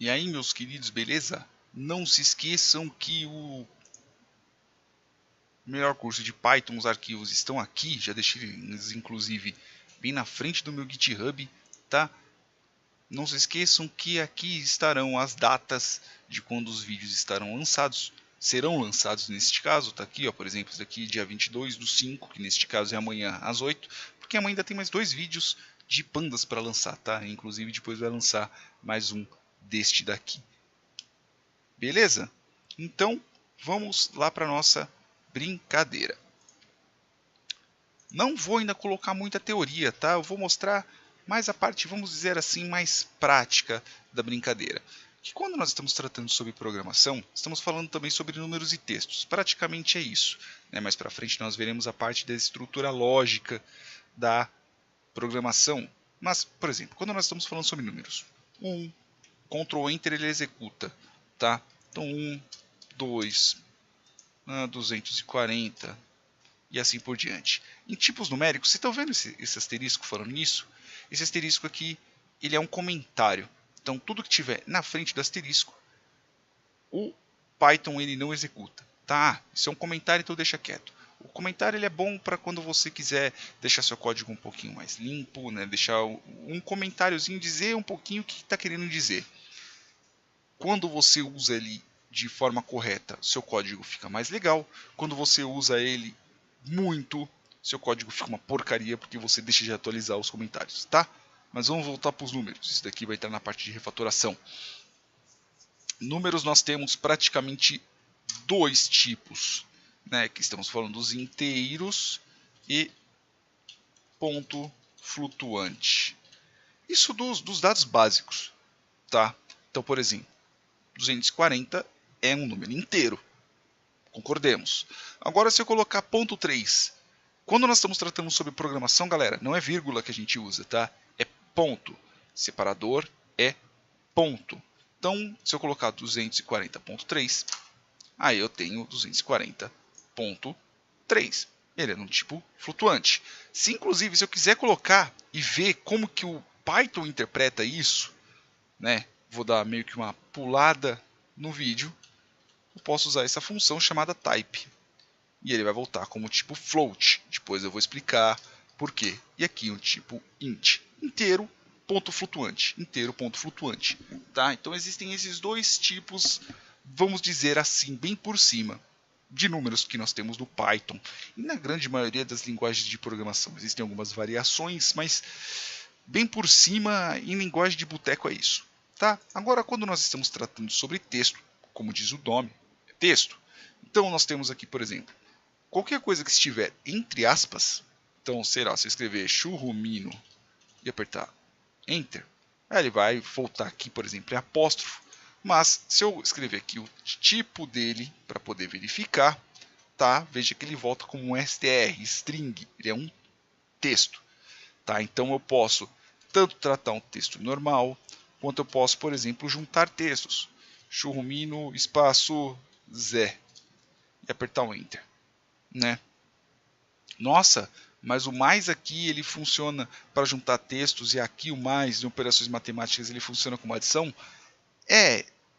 E aí, meus queridos, beleza? Não se esqueçam que o melhor curso de Python, os arquivos estão aqui, já deixei eles inclusive bem na frente do meu GitHub, tá? Não se esqueçam que aqui estarão as datas de quando os vídeos estarão lançados, serão lançados neste caso, tá aqui, ó, por exemplo, esse daqui dia 22/5, que neste caso é amanhã às 8, porque amanhã ainda tem mais 2 vídeos de pandas para lançar, tá? Inclusive depois vai lançar mais um deste daqui. Beleza? Então, vamos lá para a nossa brincadeira. Não vou ainda colocar muita teoria, tá? Eu vou mostrar mais a parte, vamos dizer assim, mais prática da brincadeira. Que quando nós estamos tratando sobre programação, estamos falando também sobre números e textos. Praticamente é isso, né? Mais para frente nós veremos a parte da estrutura lógica da programação. Mas, por exemplo, quando nós estamos falando sobre números, 1, Ctrl Enter ele executa, tá? Então 1, 2, 240 e assim por diante. Em tipos numéricos, vocês estão vendo esse asterisco falando nisso? Esse asterisco aqui, ele é um comentário. Então tudo que tiver na frente do asterisco, o Python ele não executa. Tá? Isso é um comentário, então deixa quieto. O comentário ele é bom para quando você quiser deixar seu código um pouquinho mais limpo, né? Deixar um comentáriozinho, dizer um pouquinho o que está querendo dizer. Quando você usa ele de forma correta, seu código fica mais legal. Quando você usa ele muito, seu código fica uma porcaria porque você deixa de atualizar os comentários, tá? Mas vamos voltar para os números. Isso daqui vai entrar na parte de refatoração. Números nós temos praticamente dois tipos, né? Que estamos falando dos inteiros e ponto flutuante. Isso dos dados básicos, tá? Então, por exemplo, 240 é um número inteiro, concordemos. Agora, se eu colocar ponto 3, quando nós estamos tratando sobre programação, galera, não é vírgula que a gente usa, tá? É ponto. Separador é ponto. Então, se eu colocar 240.3, aí eu tenho 240.3. Ele é no tipo flutuante. Se inclusive, se eu quiser colocar e ver como que o Python interpreta isso, né? Vou dar meio que uma pulada no vídeo. Eu posso usar essa função chamada type. E ele vai voltar como tipo float. Depois eu vou explicar por quê. E aqui um tipo int. Inteiro, ponto flutuante. Inteiro, ponto flutuante. Tá? Então existem esses dois tipos, vamos dizer assim, bem por cima, de números que nós temos no Python. E na grande maioria das linguagens de programação. Existem algumas variações, mas bem por cima, em linguagem de boteco é isso. Tá? Agora, quando nós estamos tratando sobre texto, como diz o nome, é texto. Então, nós temos aqui, por exemplo, qualquer coisa que estiver entre aspas. Então, será, se eu escrever churrumino e apertar Enter, ele vai voltar aqui, por exemplo, é apóstrofo. Mas, se eu escrever aqui o tipo dele, para poder verificar, tá? Veja que ele volta como um str, string, ele é um texto. Tá? Então, eu posso tanto tratar um texto normal, quanto eu posso, por exemplo, juntar textos. Churrumino, espaço, Zé. E apertar o Enter. Né? Nossa, mas o mais aqui ele funciona para juntar textos e aqui o mais em operações matemáticas ele funciona como adição?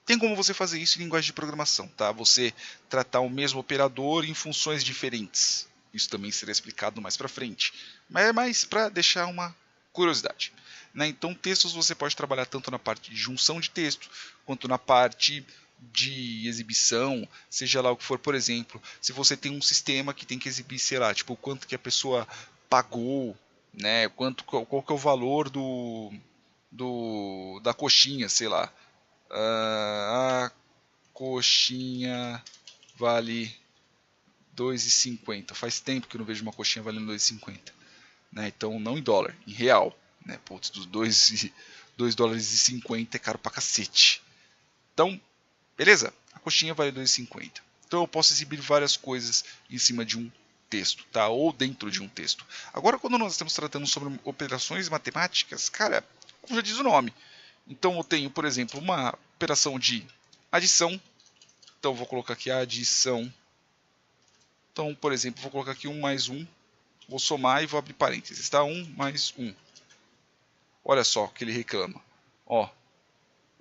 Tem como você fazer isso em linguagem de programação, tá? Você tratar o mesmo operador em funções diferentes. Isso também será explicado mais para frente. Mas é mais para deixar uma curiosidade. Né? Então, textos você pode trabalhar tanto na parte de junção de texto, quanto na parte de exibição, seja lá o que for. Por exemplo, se você tem um sistema que tem que exibir, sei lá, tipo, quanto que a pessoa pagou, né? Qual que é o valor da coxinha, sei lá. A coxinha vale 2,50. Faz tempo que eu não vejo uma coxinha valendo 2,50. Né? Então, não em dólar, em real. Né? Putz, dos 2 dólares e 50 é caro pra cacete. Então, beleza? A coxinha vale 2,50. Então, eu posso exibir várias coisas em cima de um texto, tá? Ou dentro de um texto. Agora, quando nós estamos tratando sobre operações matemáticas, cara, como já diz o nome. Então, eu tenho, por exemplo, uma operação de adição. Então, vou colocar aqui a adição. Então, por exemplo, vou colocar aqui 1 mais 1. Vou somar e vou abrir parênteses. Tá? 1 mais 1. Olha só o que ele reclama. Ó,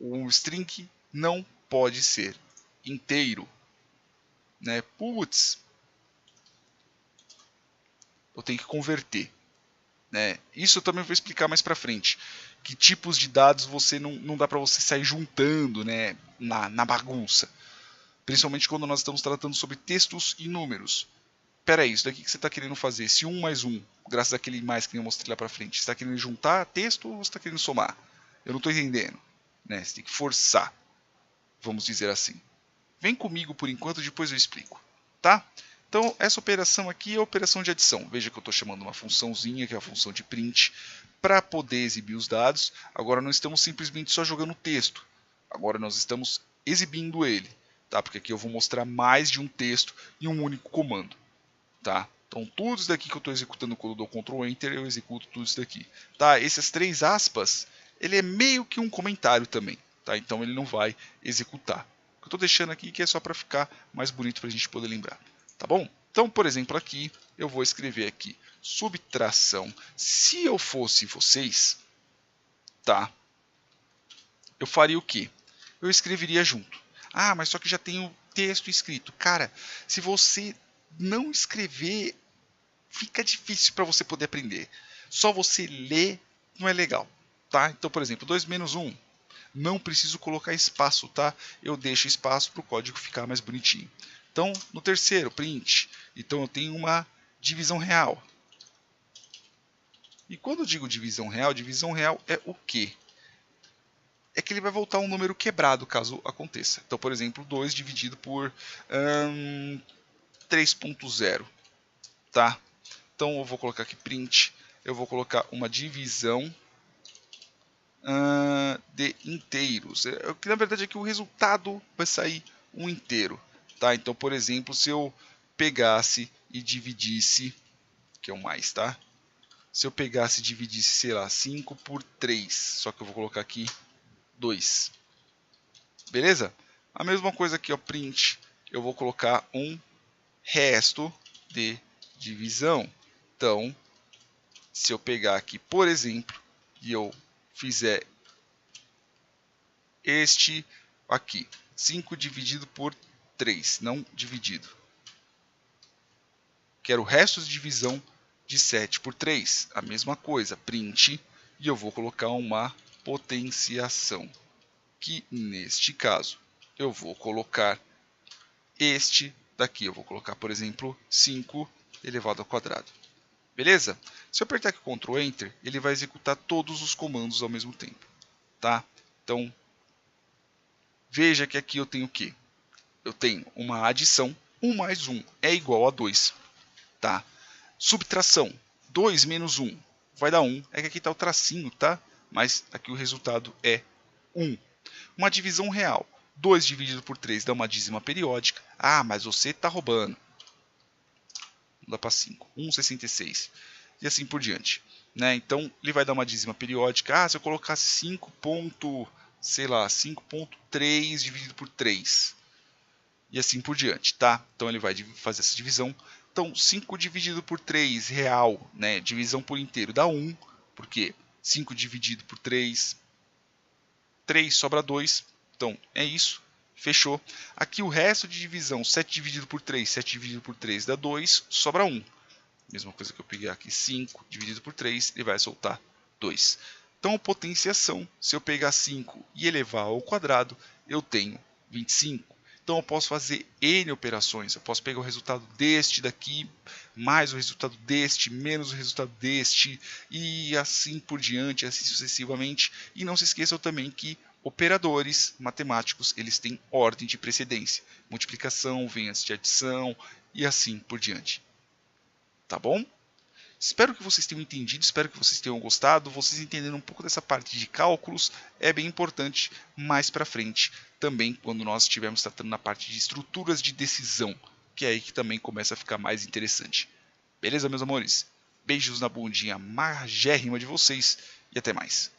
o string não pode ser inteiro, né? Putz, eu tenho que converter, né? Isso eu também vou explicar mais para frente. Que tipos de dados você não dá para você sair juntando, né? Na bagunça. Principalmente quando nós estamos tratando sobre textos e números. Pera aí, isso daqui que você está querendo fazer, esse 1 mais 1, graças àquele mais que eu mostrei lá para frente, você está querendo juntar texto ou você está querendo somar? Eu não estou entendendo. Né? Você tem que forçar, vamos dizer assim. Vem comigo por enquanto, depois eu explico. Tá? Então, essa operação aqui é a operação de adição. Veja que eu estou chamando uma funçãozinha, que é a função de print, para poder exibir os dados. Agora não estamos simplesmente só jogando texto. Agora nós estamos exibindo ele. Tá? Porque aqui eu vou mostrar mais de um texto em um único comando. Tá? Então tudo isso daqui que eu estou executando quando eu dou Ctrl Enter, eu executo tudo isso daqui. Tá? Essas 3 aspas, ele é meio que um comentário também. Tá? Então ele não vai executar. O que eu estou deixando aqui que é só para ficar mais bonito para a gente poder lembrar. Tá bom? Então, por exemplo, aqui eu vou escrever aqui subtração. Se eu fosse vocês, tá? Eu faria o quê? Eu escreveria junto. Ah, mas só que já tem o texto escrito. Cara, se você não escrever, fica difícil para você poder aprender. Só você ler não é legal, tá? Então, por exemplo, 2 menos 1, não preciso colocar espaço, tá? Eu deixo espaço para o código ficar mais bonitinho. Então, no terceiro, print, então eu tenho uma divisão real. E quando eu digo divisão real é o quê? É que ele vai voltar um número quebrado, caso aconteça. Então, por exemplo, 2 dividido por 3.0, tá? Então eu vou colocar aqui print, eu vou colocar uma divisão de inteiros. Que na verdade aqui o resultado vai sair um inteiro, tá? Então, por exemplo, se eu pegasse e dividisse, que é o mais, tá? Se eu pegasse e dividisse, sei lá, 5 por 3, só que eu vou colocar aqui 2. Beleza? A mesma coisa aqui, ó, print, eu vou colocar um resto de divisão. Então, se eu pegar aqui, por exemplo, e eu fizer este aqui, 5 dividido por 3, não dividido. Quero o resto de divisão de 7 por 3. A mesma coisa, print, e eu vou colocar uma potenciação. Que neste caso, eu vou colocar este daqui. Eu vou colocar, por exemplo, 5 elevado ao quadrado. Beleza? Se eu apertar aqui Ctrl Enter, ele vai executar todos os comandos ao mesmo tempo. Tá? Então, veja que aqui eu tenho o quê? Eu tenho uma adição, 1 mais 1 é igual a 2. Tá? Subtração, 2 menos 1 vai dar 1. É que aqui está o tracinho, tá? Mas aqui o resultado é 1. Uma divisão real, 2 dividido por 3 dá uma dízima periódica. Ah, mas você está roubando. Dá para 5, 1,66 e assim por diante, né? Então ele vai dar uma dízima periódica. Ah, se eu colocasse 5.3 dividido por 3 e assim por diante, tá? Então ele vai fazer essa divisão. Então 5 dividido por 3 real, né? Divisão por inteiro dá 1, porque 5 dividido por 3, 3 sobra 2. Então é isso. Fechou. Aqui o resto de divisão, 7 dividido por 3, 7 dividido por 3 dá 2, sobra 1. Mesma coisa que eu peguei aqui, 5 dividido por 3, ele vai soltar 2. Então, a potenciação, se eu pegar 5 e elevar ao quadrado, eu tenho 25. Então, eu posso fazer N operações. Eu posso pegar o resultado deste daqui, mais o resultado deste, menos o resultado deste, e assim por diante, assim sucessivamente. E não se esqueçam também que operadores matemáticos, eles têm ordem de precedência. Multiplicação vem antes de adição e assim por diante. Tá bom? Espero que vocês tenham entendido, espero que vocês tenham gostado. Vocês entenderam um pouco dessa parte de cálculos é bem importante mais para frente, também quando nós estivermos tratando na parte de estruturas de decisão, que é aí que também começa a ficar mais interessante. Beleza, meus amores? Beijos na bundinha magérrima de vocês e até mais.